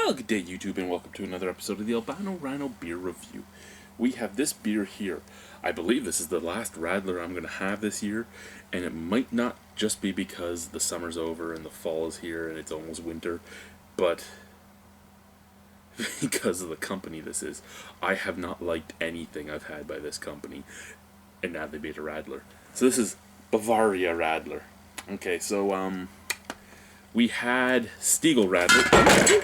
Well, good day YouTube and welcome to another episode of the Albino Rhino Beer Review. We have this beer here. I believe this is the last Radler I'm going to have this year, and it might not just be because the summer's over and the fall is here and it's almost winter, but because of the company this is. I have not liked anything I've had by this company, and now they made a Radler. So this is Bavaria Radler. Okay, so we had Stiegl Radler.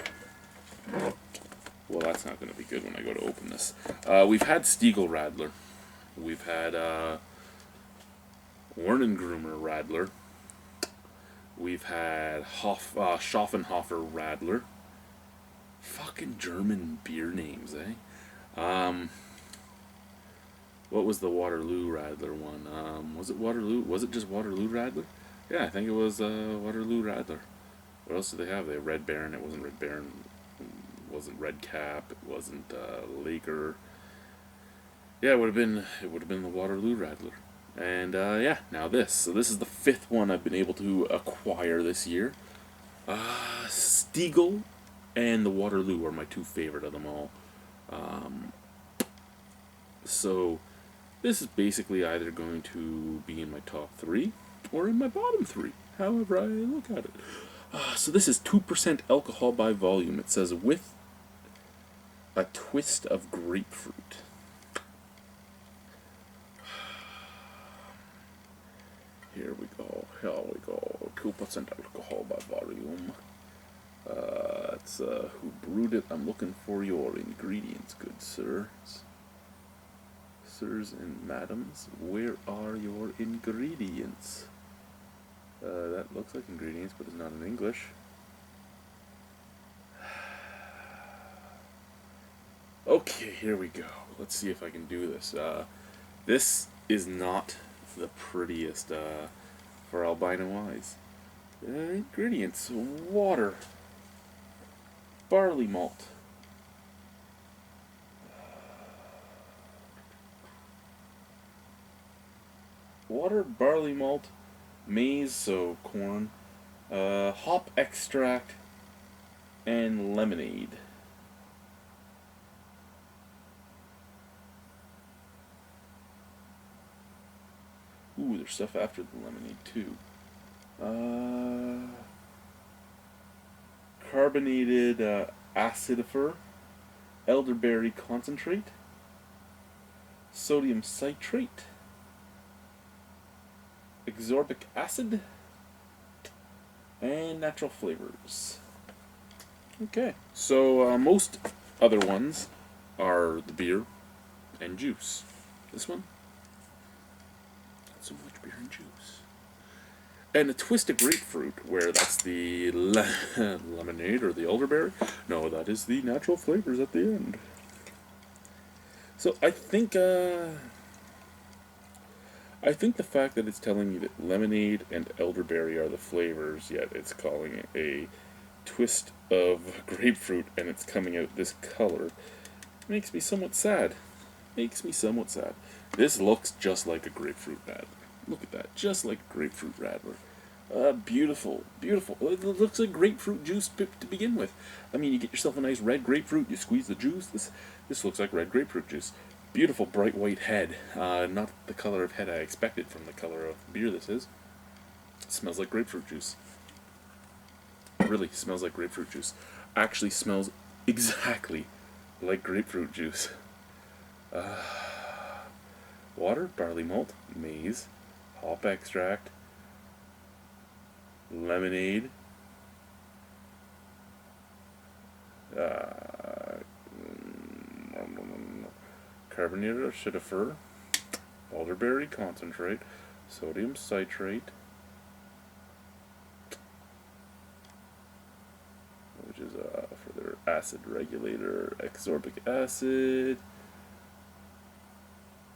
Well, that's not going to be good when I go to open this. We've had Stiegl Radler. We've had Wernengrumer Radler. We've had Schaffenhofer Radler. Fucking German beer names, eh? What was the Waterloo Radler one? Was it Waterloo? Was it just Waterloo Radler? Yeah, I think it was Waterloo Radler. What else did they have? They had Red Baron. It wasn't Red Baron. It wasn't Red Cap. It wasn't Lager. Yeah, it would have been the Waterloo Radler. And yeah, now this. So this is the fifth one I've been able to acquire this year. Stiegl and the Waterloo are my two favorite of them all. So this is basically either going to be in my top three or in my bottom three, however I look at it. So this is 2% alcohol by volume. It says with a twist of grapefruit. Here we go. 2% alcohol by volume. It's who brewed it. I'm looking for your ingredients, good sirs. Sirs and madams, where are your ingredients? That looks like ingredients, but it's not in English. Okay, here we go. Let's see if I can do this. This is not the prettiest for albino eyes. Ingredients: water, barley malt, maize, so corn, hop extract, and lemonade. Ooh, there's stuff after the lemonade too. Carbonated acidifer, elderberry concentrate, sodium citrate, ascorbic acid, and natural flavors. Okay, so most other ones are the beer and juice. This one, not so much beer and juice. And a twist of grapefruit, where that's the lemonade or the elderberry. No, that is the natural flavors at the end. So I think the fact that it's telling you that lemonade and elderberry are the flavors, yet it's calling it a twist of grapefruit and it's coming out this color, makes me somewhat sad. This looks just like a grapefruit Radler. Look at that, just like a grapefruit Radler. Beautiful, beautiful. It looks like grapefruit juice to begin with. I mean, you get yourself a nice red grapefruit, you squeeze the juice. This looks like red grapefruit juice. Beautiful bright white head. Not the color of head I expected from the color of beer this is. It smells like grapefruit juice. It really smells like grapefruit juice. Actually smells exactly like grapefruit juice. Water, barley malt, maize, hop extract, lemonade, carbonated acidifer, elderberry concentrate, sodium citrate, which is for their acid regulator, ascorbic acid,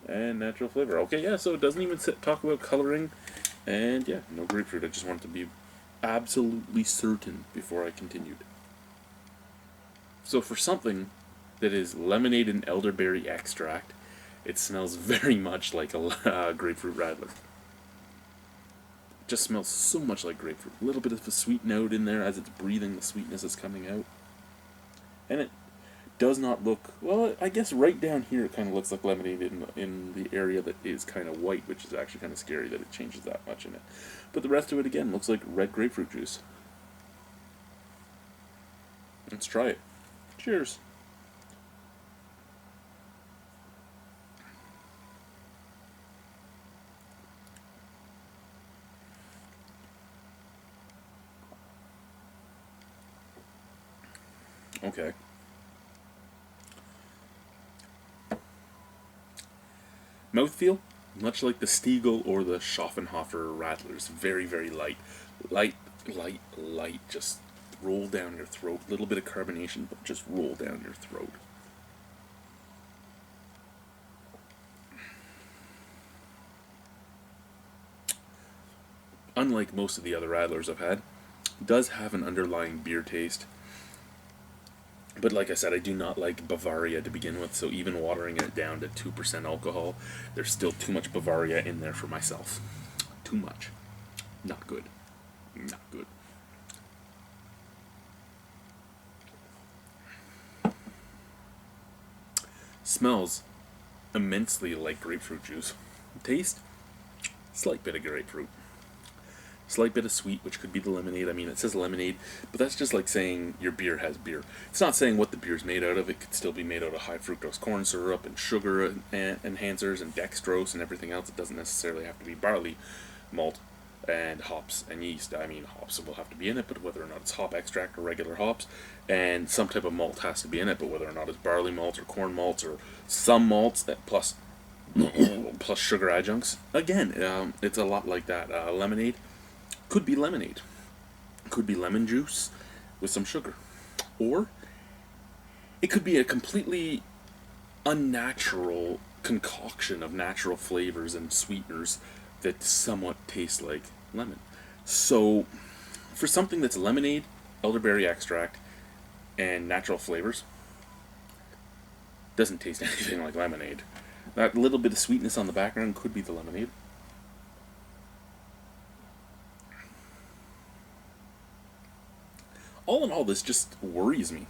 and natural flavor. Okay, yeah, so it doesn't even talk about coloring, and yeah, no grapefruit. I just wanted to be absolutely certain before I continued. So for something that is lemonade and elderberry extract, it smells very much like a grapefruit Radler. Just smells so much like grapefruit. A little bit of a sweet note in there as it's breathing, the sweetness is coming out. And it does not look, well, I guess right down here it kind of looks like lemonade in the area that is kind of white, which is actually kind of scary that it changes that much in it. But the rest of it, again, looks like red grapefruit juice. Let's try it. Cheers. Okay. Mouthfeel, much like the Stiegel or the Schaffenhofer Radlers. Very, very light. Light, light, light. Just roll down your throat. A little bit of carbonation, but just roll down your throat. Unlike most of the other Radlers I've had, it does have an underlying beer taste. But like I said, I do not like Bavaria to begin with, so even watering it down to 2% alcohol, there's still too much Bavaria in there for myself. Too much. Not good. Not good. Smells immensely like grapefruit juice. Taste, slight bit of grapefruit. Slight bit of sweet, which could be the lemonade. I mean, it says lemonade, but that's just like saying your beer has beer. It's not saying what the beer's made out of. It could still be made out of high fructose corn syrup and sugar enhancers and dextrose and everything else. It doesn't necessarily have to be barley malt and hops and yeast. I mean, hops will have to be in it, but whether or not it's hop extract or regular hops, and some type of malt has to be in it, but whether or not it's barley malt or corn malts or some malts that plus sugar adjuncts. Again, it's a lot like that. Lemonade could be lemonade. Could be lemon juice with some sugar. Or it could be a completely unnatural concoction of natural flavors and sweeteners that somewhat taste like lemon. So, for something that's lemonade, elderberry extract, and natural flavors, doesn't taste anything like lemonade. That little bit of sweetness on the background could be the lemonade. All in all, this just worries me.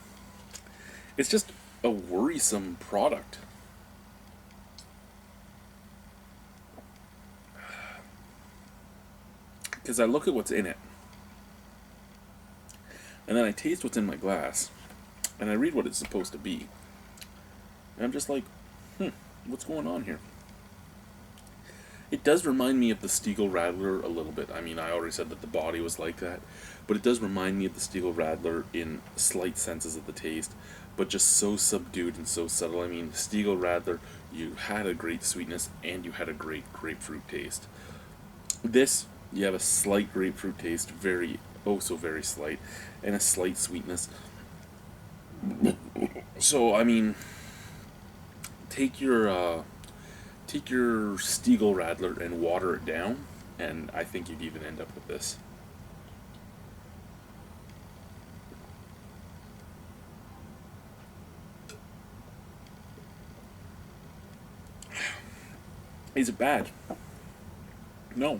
It's just a worrisome product. Because I look at what's in it, and then I taste what's in my glass, and I read what it's supposed to be. And I'm just like, what's going on here? It does remind me of the Stiegel Radler a little bit. I mean, I already said that the body was like that, but it does remind me of the Stiegel Radler in slight senses of the taste, but just so subdued and so subtle. I mean, the Stiegel Radler, you had a great sweetness and you had a great grapefruit taste. This, you have a slight grapefruit taste, very, oh so very slight, and a slight sweetness. So, I mean, take your Stiegel Radler and water it down, and I think you'd even end up with this. Is it bad? No.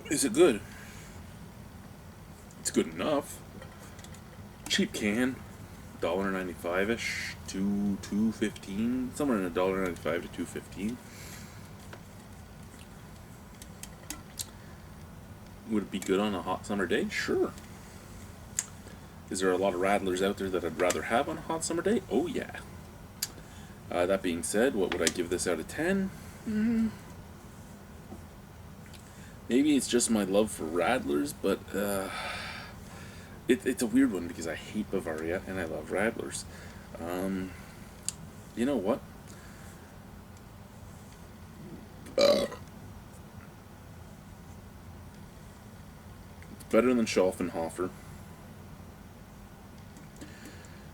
Is it good? It's good enough. Cheap can, $1.95-ish to $2.15, somewhere in $1.95 to $2.15. Would it be good on a hot summer day? Sure. Is there a lot of Radlers out there that I'd rather have on a hot summer day? Oh yeah. That being said, what would I give this out of 10? Maybe it's just my love for Radlers, but it's a weird one because I hate Bavaria and I love Radlers. You know what? It's better than Schaffenhofer.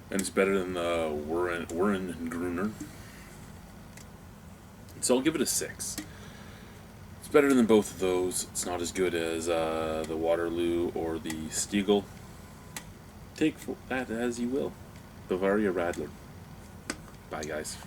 And it's better than the Warren Gruner. So I'll give it a 6. It's better than both of those. It's not as good as the Waterloo or the Stiegel. Take that as you will. Bavaria Radler. Bye, guys.